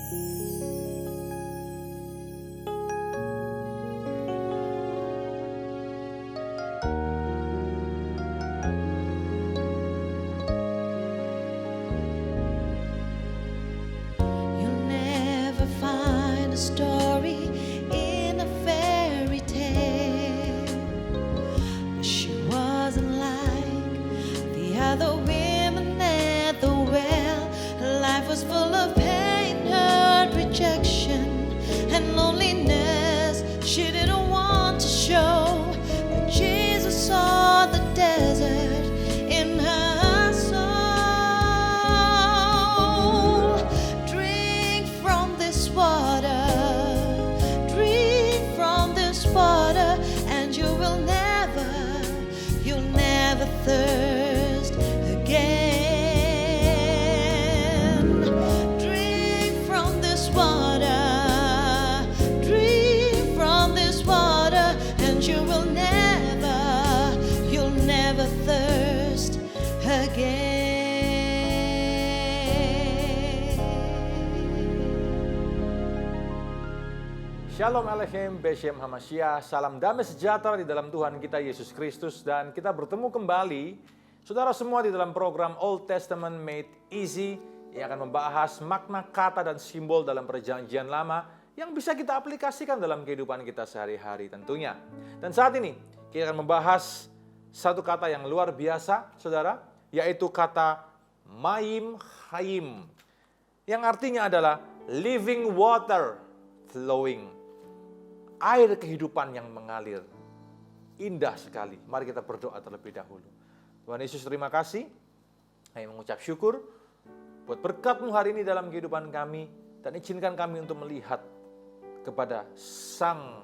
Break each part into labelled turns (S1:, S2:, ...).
S1: You'll never find a story in a fairy tale. But she wasn't like the other women at the well. Her life was full of pain, hurt, rejection, and loneliness. She didn't want to show, but Jesus saw the desert in her soul. Drink from this water, drink from this water, and you'll never thirst again. Drink from this water, drink from this water, and you'll never thirst again.
S2: Shalom Aleichem, Beshem Hamashiach, salam damai sejahtera di dalam Tuhan kita Yesus Kristus. Dan kita bertemu kembali, saudara semua, di dalam program Old Testament Made Easy yang akan membahas makna kata dan simbol dalam perjanjian lama yang bisa kita aplikasikan dalam kehidupan kita sehari-hari tentunya. Dan saat ini kita akan membahas satu kata yang luar biasa, saudara, yaitu kata Mayim Hayim, yang artinya adalah living water flowing. Air kehidupan yang mengalir. Indah sekali. Mari kita berdoa terlebih dahulu. Tuhan Yesus, terima kasih. Kami mengucap syukur buat berkat-Mu hari ini dalam kehidupan kami. Dan izinkan kami untuk melihat kepada Sang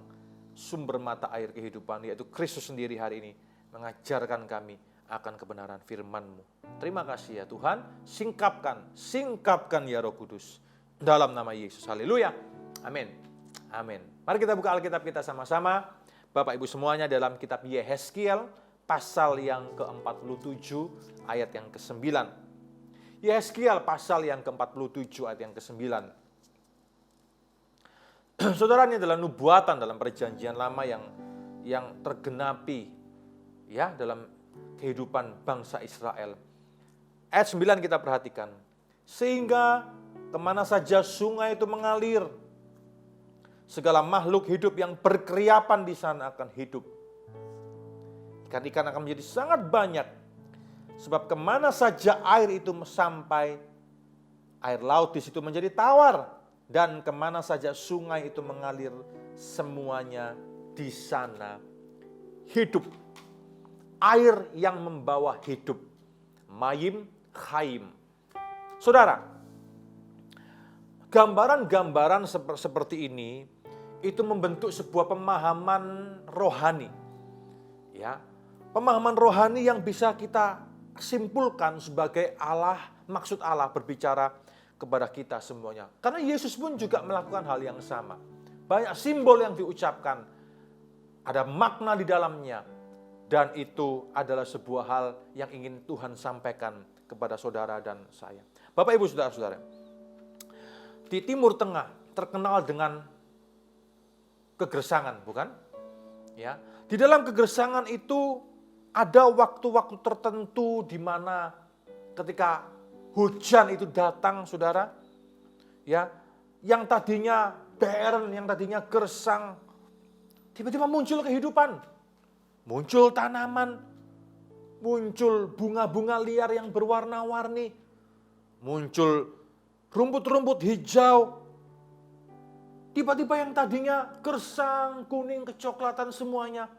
S2: sumber mata air kehidupan, yaitu Kristus sendiri hari ini, mengajarkan kami akan kebenaran firman-Mu. Terima kasih ya Tuhan. Singkapkan ya Roh Kudus. Dalam nama Yesus. Haleluya. Amin. Amin. Mari kita buka Alkitab kita sama-sama. Bapak Ibu semuanya, dalam kitab Yehezkiel pasal yang ke-47 ayat yang ke-9. Yehezkiel pasal yang ke-47 ayat yang ke-9. Saudara, ini adalah nubuatan dalam perjanjian lama yang tergenapi ya dalam kehidupan bangsa Israel. Ayat 9 kita perhatikan. Sehingga kemana saja sungai itu mengalir, segala makhluk hidup yang berkeriapan di sana akan hidup. Ikan-ikan akan menjadi sangat banyak. Sebab kemana saja air itu sampai, air laut di situ menjadi tawar. Dan kemana saja sungai itu mengalir, semuanya di sana hidup. Air yang membawa hidup. Mayim Hayim. Saudara, gambaran-gambaran seperti ini itu membentuk sebuah pemahaman rohani. Ya, pemahaman rohani yang bisa kita simpulkan sebagai Allah, maksud Allah berbicara kepada kita semuanya. Karena Yesus pun juga melakukan hal yang sama. Banyak simbol yang diucapkan, ada makna di dalamnya, dan itu adalah sebuah hal yang ingin Tuhan sampaikan kepada saudara dan saya. Bapak Ibu saudara-saudara, di Timur Tengah terkenal dengan kegersangan, bukan? Ya, di dalam kegersangan itu ada waktu-waktu tertentu di mana ketika hujan itu datang, saudara, ya, yang tadinya barren, yang tadinya gersang, tiba-tiba muncul kehidupan, muncul tanaman, muncul bunga-bunga liar yang berwarna-warni, muncul rumput-rumput hijau. Tiba-tiba yang tadinya gersang, kuning, kecoklatan semuanya,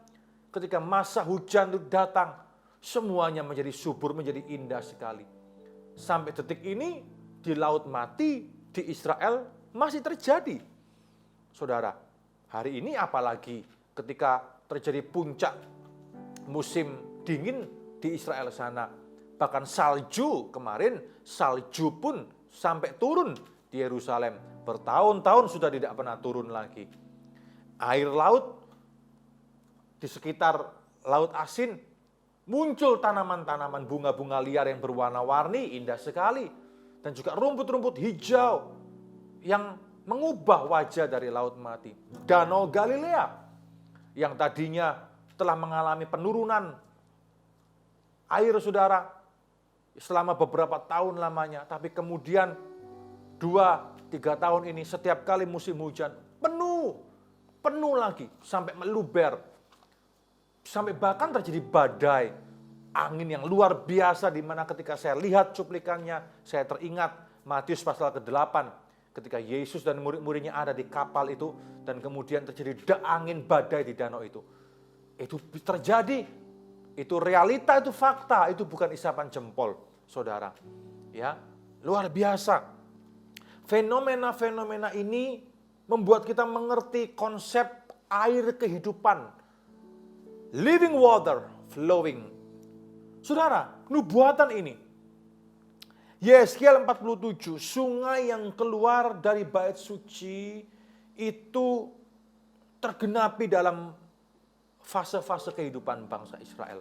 S2: ketika masa hujan itu datang, semuanya menjadi subur, menjadi indah sekali. Sampai detik ini di Laut Mati, di Israel masih terjadi. Saudara, hari ini apalagi ketika terjadi puncak musim dingin di Israel sana. Bahkan salju kemarin, salju pun sampai turun di Yerusalem. Bertahun-tahun sudah tidak pernah turun lagi. Air laut di sekitar Laut Asin muncul tanaman-tanaman bunga-bunga liar yang berwarna-warni, indah sekali. Dan juga rumput-rumput hijau yang mengubah wajah dari Laut Mati. Danau Galilea yang tadinya telah mengalami penurunan air, saudara, selama beberapa tahun lamanya. Tapi kemudian 2-3 tahun ini setiap kali musim hujan penuh lagi sampai meluber. Sampai bahkan terjadi badai, angin yang luar biasa, di mana ketika saya lihat cuplikannya, saya teringat Matius pasal ke-8, ketika Yesus dan murid-muridnya ada di kapal itu, dan kemudian terjadi angin badai di danau itu. Itu terjadi, itu realita, itu fakta, itu bukan isapan jempol, saudara. Ya, luar biasa. Fenomena-fenomena ini membuat kita mengerti konsep air kehidupan. Living water flowing. Saudara, nubuatan ini, Yeskiel 47, sungai yang keluar dari bait suci itu tergenapi dalam fase-fase kehidupan bangsa Israel.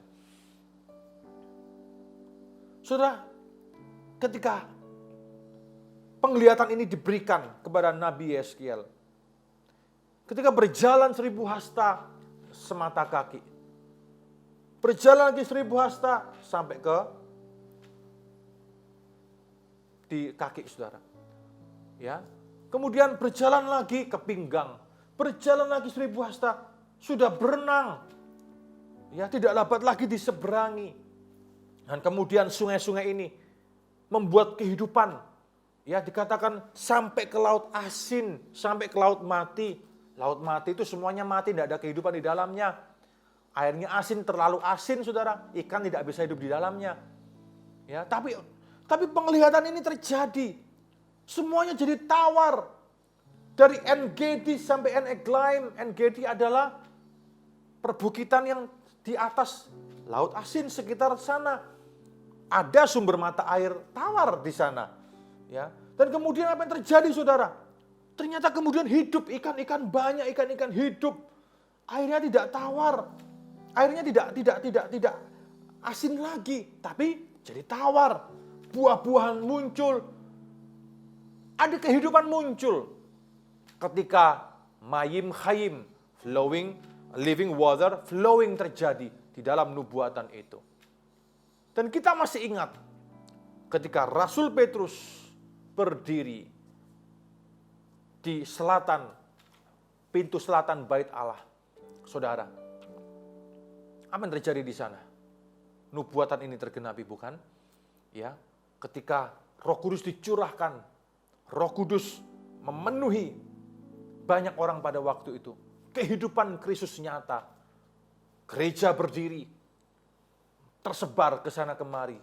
S2: Saudara, ketika penglihatan ini diberikan kepada Nabi Yeskiel, ketika berjalan 1000 hasta semata kaki, berjalan lagi 1000 hasta sampai ke di kaki, saudara. Ya, kemudian berjalan lagi ke pinggang, berjalan lagi 1000 hasta, sudah berenang. Ya, tidak dapat lagi diseberangi. Dan kemudian sungai-sungai ini membuat kehidupan. Ya, dikatakan sampai ke laut asin, sampai ke laut mati. Laut mati itu semuanya mati, tidak ada kehidupan di dalamnya. Airnya asin, terlalu asin, saudara. Ikan tidak bisa hidup di dalamnya. Ya, tapi penglihatan ini terjadi. Semuanya jadi tawar. Dari En-Gedi sampai En-Eglaim. En-Gedi adalah perbukitan yang di atas laut asin sekitar sana. Ada sumber mata air tawar di sana. Ya. Dan kemudian apa yang terjadi, saudara? Ternyata kemudian hidup ikan-ikan, banyak ikan-ikan hidup. Airnya tidak tawar. Airnya tidak asin lagi, tapi jadi tawar. Buah-buahan muncul. Ada kehidupan muncul. Ketika Mayim Chayim, flowing, living water, flowing terjadi di dalam nubuatan itu. Dan kita masih ingat ketika Rasul Petrus berdiri di selatan, pintu selatan bait Allah. Saudara, apa yang terjadi di sana? Nubuatan ini tergenapi, bukan? Ya, ketika Roh Kudus dicurahkan, Roh Kudus memenuhi banyak orang pada waktu itu. Kehidupan Kristus nyata. Gereja berdiri, tersebar ke sana kemari.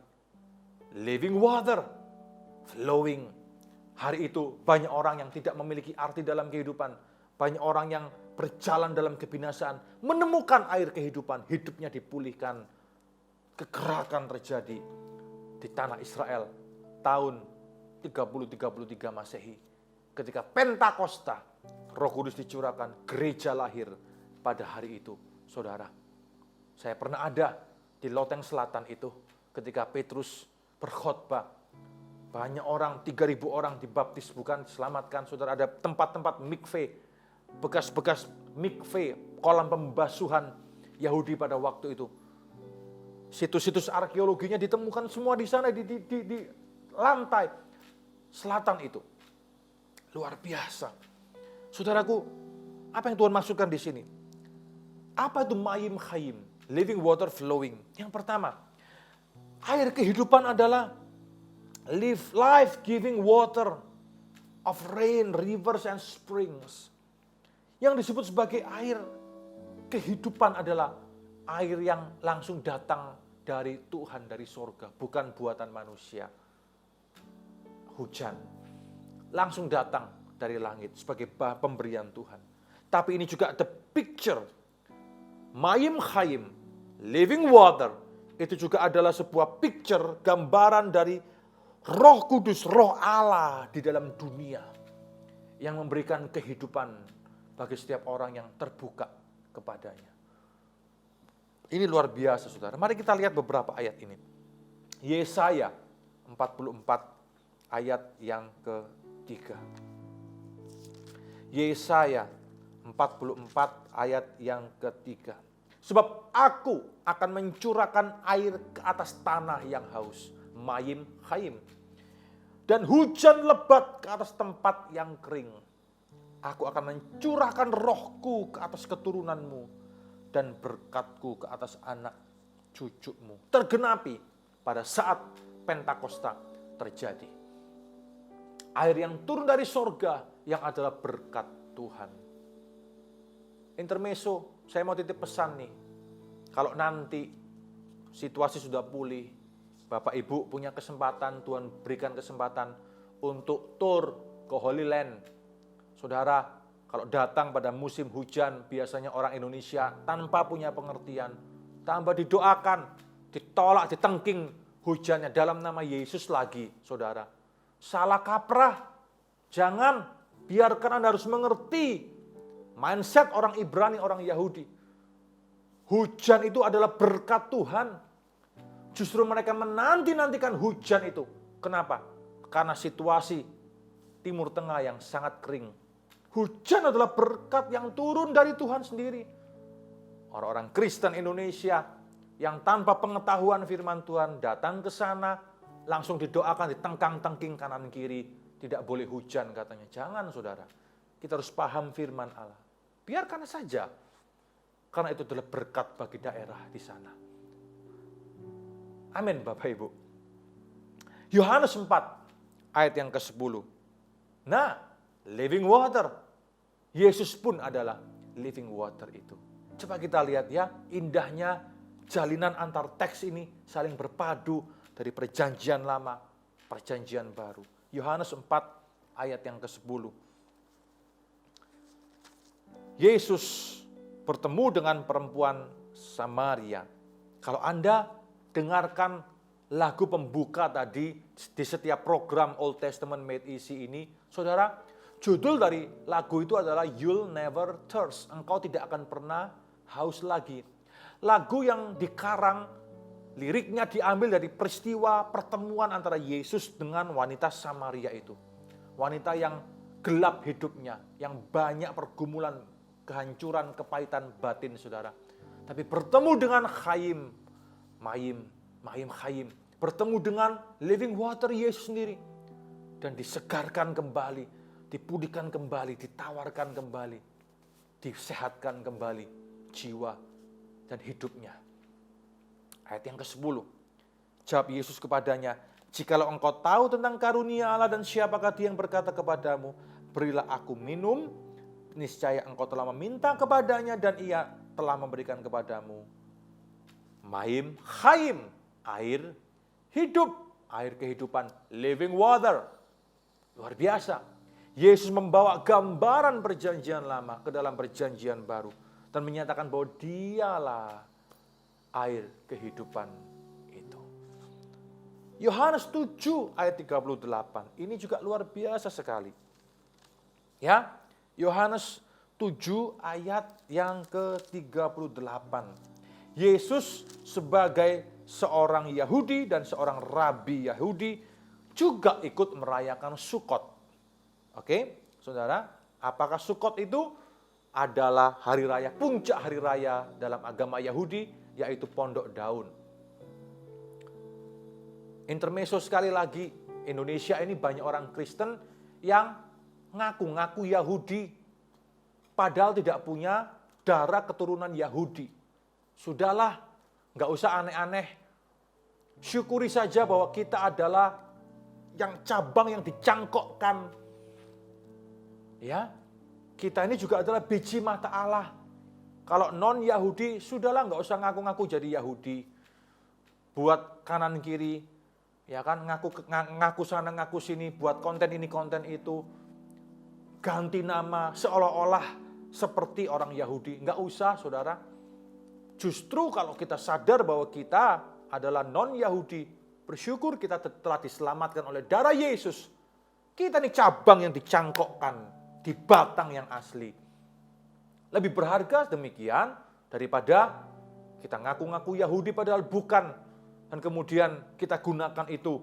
S2: Living water, flowing. Hari itu banyak orang yang tidak memiliki arti dalam kehidupan. Banyak orang yang berjalan dalam kebinasaan, menemukan air kehidupan, hidupnya dipulihkan. Kegerakan terjadi di tanah Israel tahun 30-33 Masehi. Ketika Pentakosta, Roh Kudus dicurahkan, gereja lahir pada hari itu. Saudara, saya pernah ada di Loteng Selatan itu ketika Petrus berkhotbah. Banyak orang, 3.000 orang dibaptis, bukan diselamatkan. Saudara, ada tempat-tempat mikve, bekas-bekas mikve, kolam pembasuhan Yahudi pada waktu itu. Situs-situs arkeologinya ditemukan semua di sana, di lantai selatan itu. Luar biasa. Saudaraku, apa yang Tuhan masukkan di sini? Apa itu Mayim Chayim? Living water flowing. Yang pertama, air kehidupan adalah life-giving water of rain, rivers, and springs. Yang disebut sebagai air kehidupan adalah air yang langsung datang dari Tuhan, dari sorga, bukan buatan manusia. Hujan langsung datang dari langit sebagai pemberian Tuhan. Tapi ini juga the picture, Mayim Chayim, living water, itu juga adalah sebuah picture, gambaran dari Roh Kudus, Roh Allah di dalam dunia yang memberikan kehidupan bagi setiap orang yang terbuka kepadanya. Ini luar biasa, saudara. Mari kita lihat beberapa ayat ini. Yesaya 44 ayat yang ke-3. Yesaya 44 ayat yang ketiga. Sebab aku akan mencurahkan air ke atas tanah yang haus, mayim haim, dan hujan lebat ke atas tempat yang kering. Aku akan mencurahkan rohku ke atas keturunanmu dan berkatku ke atas anak cucumu. Tergenapi pada saat Pentakosta terjadi. Air yang turun dari sorga yang adalah berkat Tuhan. Intermezzo, saya mau titip pesan nih. Kalau nanti situasi sudah pulih, Bapak Ibu punya kesempatan, Tuhan berikan kesempatan untuk tour ke Holy Land. Saudara, kalau datang pada musim hujan, biasanya orang Indonesia tanpa punya pengertian, tanpa didoakan, ditolak, ditengking hujannya dalam nama Yesus lagi, saudara. Salah kaprah. Jangan, biarkan Anda harus mengerti mindset orang Ibrani, orang Yahudi. Hujan itu adalah berkat Tuhan. Justru mereka menanti-nantikan hujan itu. Kenapa? Karena situasi Timur Tengah yang sangat kering. Hujan adalah berkat yang turun dari Tuhan sendiri. Orang-orang Kristen Indonesia yang tanpa pengetahuan firman Tuhan datang ke sana, langsung didoakan, ditengkang-tengking kanan kiri. Tidak boleh hujan katanya. Jangan saudara. Kita harus paham firman Allah. Biarkan saja. Karena itu adalah berkat bagi daerah di sana. Amin Bapak Ibu. Yohanes 4 ayat yang ke-10. Nah, living water. Yesus pun adalah living water itu. Coba kita lihat ya, indahnya jalinan antar teks ini saling berpadu dari perjanjian lama, perjanjian baru. Yohanes 4 ayat yang ke-10. Yesus bertemu dengan perempuan Samaria. Kalau Anda dengarkan lagu pembuka tadi di setiap program Old Testament Made Easy ini, saudara, judul dari lagu itu adalah You'll Never Thirst. Engkau tidak akan pernah haus lagi. Lagu yang dikarang, liriknya diambil dari peristiwa pertemuan antara Yesus dengan wanita Samaria itu. Wanita yang gelap hidupnya, yang banyak pergumulan, kehancuran, kepahitan batin, saudara. Tapi bertemu dengan Chaim, Mayim, Chaim. Bertemu dengan living water Yesus sendiri. Dan disegarkan kembali, dipulihkan kembali, ditawarkan kembali, disehatkan kembali jiwa dan hidupnya. Ayat yang ke-10. Jawab Yesus kepadanya, jikalau engkau tahu tentang karunia Allah dan siapakah dia yang berkata kepadamu, berilah aku minum, niscaya engkau telah meminta kepadanya dan ia telah memberikan kepadamu. Mayim Chaim, air hidup, air kehidupan, living water. Luar biasa. Yesus membawa gambaran perjanjian lama ke dalam perjanjian baru dan menyatakan bahwa dialah air kehidupan itu. Yohanes 7 ayat 38. Ini juga luar biasa sekali. Ya, Yohanes 7 ayat yang ke-38. Yesus sebagai seorang Yahudi dan seorang rabi Yahudi juga ikut merayakan Sukot. Oke, saudara, apakah Sukot itu adalah hari raya, puncak hari raya dalam agama Yahudi, yaitu Pondok Daun. Intermezzo sekali lagi, Indonesia ini banyak orang Kristen yang ngaku-ngaku Yahudi, padahal tidak punya darah keturunan Yahudi. Sudahlah, nggak usah aneh-aneh. Syukuri saja bahwa kita adalah yang cabang yang dicangkokkan. Ya, kita ini juga adalah biji mata Allah. Kalau non-Yahudi, sudahlah nggak usah ngaku-ngaku jadi Yahudi. Buat kanan kiri, ya kan, ngaku sana ngaku sini, buat konten ini konten itu. Ganti nama seolah-olah seperti orang Yahudi. Nggak usah, saudara. Justru kalau kita sadar bahwa kita adalah non-Yahudi, bersyukur kita telah diselamatkan oleh darah Yesus. Kita ini cabang yang dicangkokkan di batang yang asli. Lebih berharga demikian daripada kita ngaku-ngaku Yahudi padahal bukan. Dan kemudian kita gunakan itu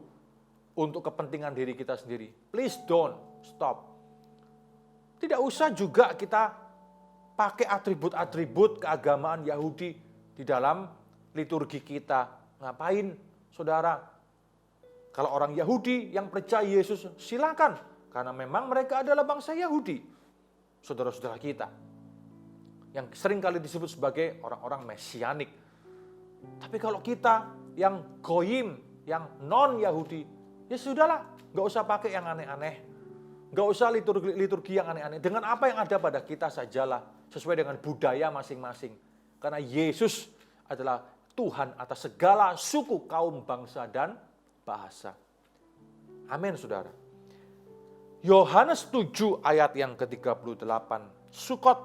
S2: untuk kepentingan diri kita sendiri. Please don't stop. Tidak usah juga kita pakai atribut-atribut keagamaan Yahudi di dalam liturgi kita. Ngapain, saudara? Kalau orang Yahudi yang percaya Yesus, silakan. Karena memang mereka adalah bangsa Yahudi. Saudara-saudara kita. Yang seringkali disebut sebagai orang-orang mesianik. Tapi kalau kita yang goyim, yang non-Yahudi, ya sudahlah. Gak usah pakai yang aneh-aneh. Gak usah liturgi yang aneh-aneh. Dengan apa yang ada pada kita sajalah. Sesuai dengan budaya masing-masing. Karena Yesus adalah Tuhan atas segala suku, kaum, bangsa, dan bahasa. Amin, saudara. Yohanes 7 ayat yang ke-38. Sukot.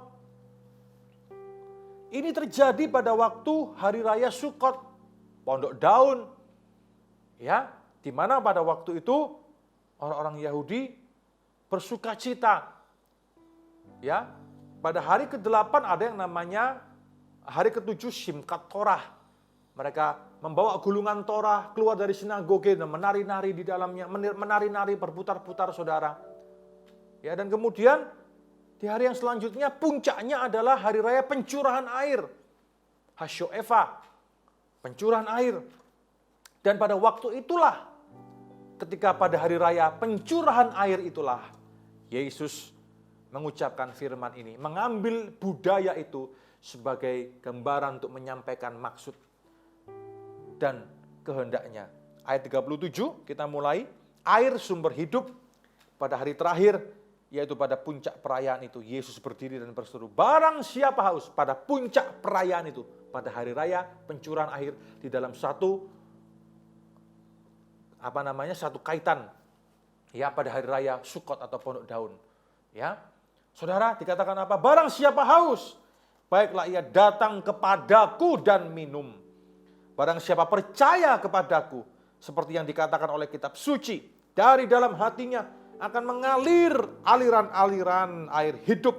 S2: Ini terjadi pada waktu hari raya Sukot. Pondok daun. Ya, di mana pada waktu itu orang-orang Yahudi bersuka cita. Ya, pada hari ke-8 ada yang namanya hari ke-7 Simkat Torah. Mereka membawa gulungan Torah keluar dari sinagoge dan menari-nari di dalamnya, menari-nari berputar-putar, saudara. Ya, dan kemudian di hari yang selanjutnya puncaknya adalah hari raya pencurahan air. Hasyo'efa, pencurahan air. Dan pada waktu itulah, ketika pada hari raya pencurahan air itulah, Yesus mengucapkan firman ini, mengambil budaya itu sebagai gambaran untuk menyampaikan maksud dan kehendaknya. Ayat 37 kita mulai, air sumber hidup pada hari terakhir, yaitu pada puncak perayaan itu, Yesus berdiri dan berseru, barang siapa haus pada puncak perayaan itu, pada hari raya pencurahan air di dalam satu kaitan, ya, pada hari raya Sukot atau Pondok Daun. Ya, saudara, dikatakan apa? Barang siapa haus, baiklah ia datang kepadaku dan minum. Barang siapa percaya kepadaku, seperti yang dikatakan oleh kitab suci, dari dalam hatinya akan mengalir aliran-aliran air hidup.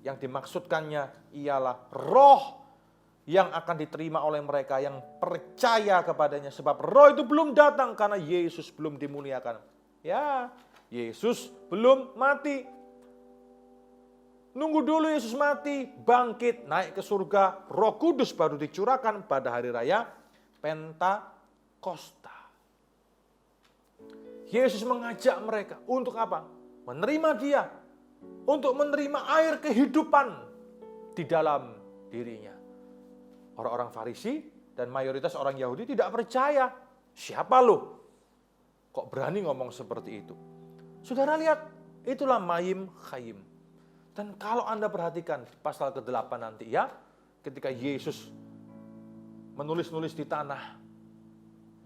S2: Yang dimaksudkannya ialah roh yang akan diterima oleh mereka yang percaya kepadanya. Sebab roh itu belum datang karena Yesus belum dimuliakan. Ya, Yesus belum mati. Nunggu dulu Yesus mati, bangkit, naik ke surga, Roh Kudus baru dicurahkan pada hari raya Pentakosta. Yesus mengajak mereka untuk apa? Menerima Dia, untuk menerima air kehidupan di dalam dirinya. Orang-orang Farisi dan mayoritas orang Yahudi tidak percaya. Siapa lo? Kok berani ngomong seperti itu? Saudara lihat, itulah Mayim Chayim. Dan kalau Anda perhatikan pasal ke-8 nanti, ya, ketika Yesus menulis-nulis di tanah,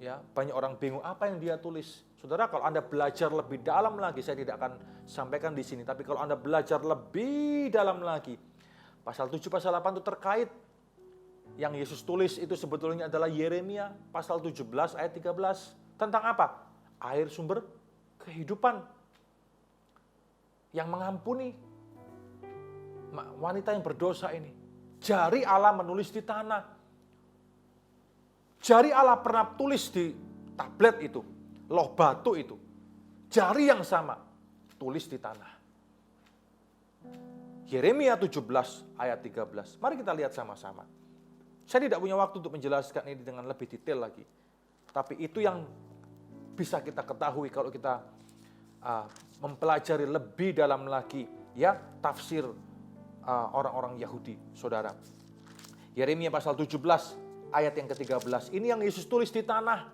S2: ya, banyak orang bingung apa yang Dia tulis. Saudara, kalau Anda belajar lebih dalam lagi, saya tidak akan sampaikan di sini, tapi kalau Anda belajar lebih dalam lagi, pasal 7, pasal 8 itu terkait. Yang Yesus tulis itu sebetulnya adalah Yeremia pasal 17 ayat 13. Tentang apa? Air sumber kehidupan yang mengampuni wanita yang berdosa ini. Jari Allah menulis di tanah. Jari Allah pernah tulis di tablet itu, loh batu itu. Jari yang sama tulis di tanah. Yeremia 17 ayat 13. Mari kita lihat sama-sama. Saya tidak punya waktu untuk menjelaskan ini dengan lebih detail lagi. Tapi itu yang bisa kita ketahui kalau kita mempelajari lebih dalam lagi, ya, tafsir orang-orang Yahudi, saudara. Yeremia pasal 17 ayat yang ke-13. Ini yang Yesus tulis di tanah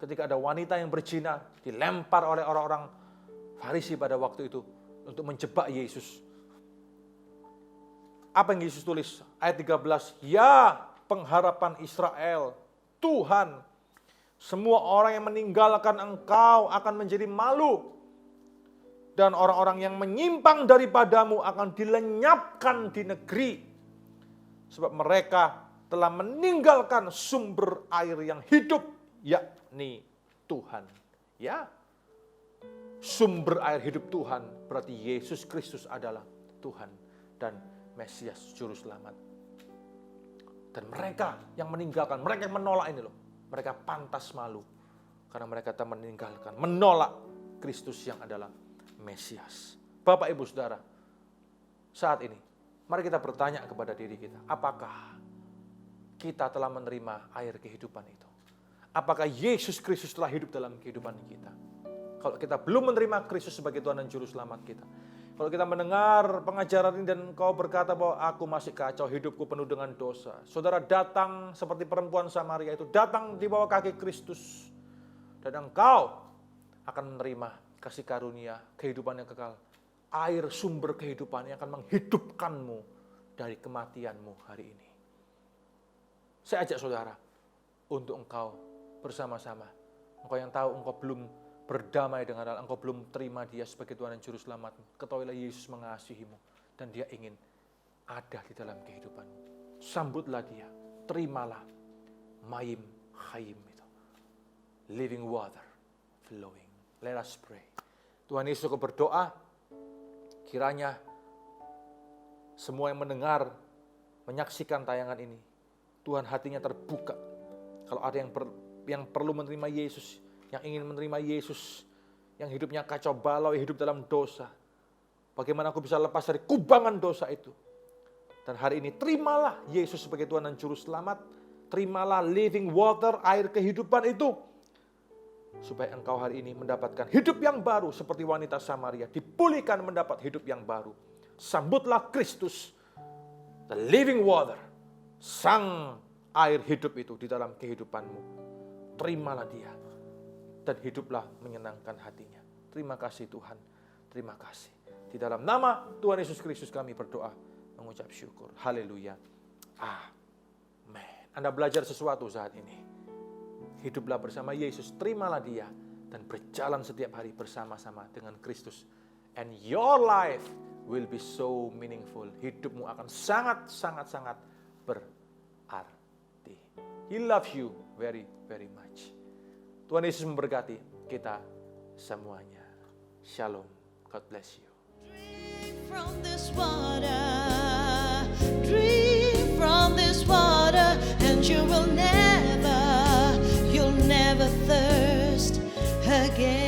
S2: ketika ada wanita yang berzina dilempar oleh orang-orang Farisi pada waktu itu untuk menjebak Yesus. Apa yang Yesus tulis? Ayat 13. Ya, pengharapan Israel, Tuhan, semua orang yang meninggalkan Engkau akan menjadi malu. Dan orang-orang yang menyimpang daripadamu akan dilenyapkan di negeri. Sebab mereka telah meninggalkan sumber air yang hidup, yakni Tuhan. Ya, sumber air hidup Tuhan berarti Yesus Kristus adalah Tuhan dan Mesias Juru Selamat. Dan mereka yang meninggalkan, mereka yang menolak ini loh, mereka pantas malu. Karena mereka telah meninggalkan, menolak Kristus yang adalah Mesias. Bapak, Ibu, Saudara, saat ini, mari kita bertanya kepada diri kita, apakah kita telah menerima air kehidupan itu? Apakah Yesus Kristus telah hidup dalam kehidupan kita? Kalau kita belum menerima Kristus sebagai Tuhan dan Juru Selamat kita, kalau kita mendengar pengajaran ini dan kau berkata bahwa aku masih kacau, hidupku penuh dengan dosa. Saudara datang seperti perempuan Samaria itu, datang di bawah kaki Kristus. Dan engkau akan menerima kasih karunia, kehidupan yang kekal. Air sumber kehidupan yang akan menghidupkanmu dari kematianmu hari ini. Saya ajak saudara untuk engkau bersama-sama. Engkau yang tahu engkau belum berdamai dengan Allah, engkau belum terima Dia sebagai Tuhan dan Juru Selamatmu. Ketahuilah Yesus mengasihimu dan Dia ingin ada di dalam kehidupanmu. Sambutlah Dia, terimalah Mayim Hayim itu. Living water flowing. Let us pray. Tuhan Yesus, aku berdoa kiranya semua yang mendengar, menyaksikan tayangan ini, Tuhan hatinya terbuka. Kalau ada yang perlu menerima Yesus, yang ingin menerima Yesus, yang hidupnya kacau balau, hidup dalam dosa. Bagaimana aku bisa lepas dari kubangan dosa itu? Dan hari ini terimalah Yesus sebagai Tuhan dan Juru Selamat. Terimalah living water, air kehidupan itu. Supaya engkau hari ini mendapatkan hidup yang baru seperti wanita Samaria. Dipulihkan mendapat hidup yang baru. Sambutlah Kristus, the living water, sang air hidup itu di dalam kehidupanmu. Terimalah Dia dan hiduplah menyenangkan hatinya. Terima kasih Tuhan, terima kasih. Di dalam nama Tuhan Yesus Kristus kami berdoa, mengucap syukur. Haleluya. Amin. Anda belajar sesuatu saat ini. Hiduplah bersama Yesus, terimalah Dia, dan berjalan setiap hari bersama-sama dengan Kristus. And your life will be so meaningful. Hidupmu akan sangat berarti. He loves you very, very much. Tuhan Yesus memberkati kita semuanya. Shalom. God bless you.
S1: Drink from this water, drink from this water, and you'll never thirst again.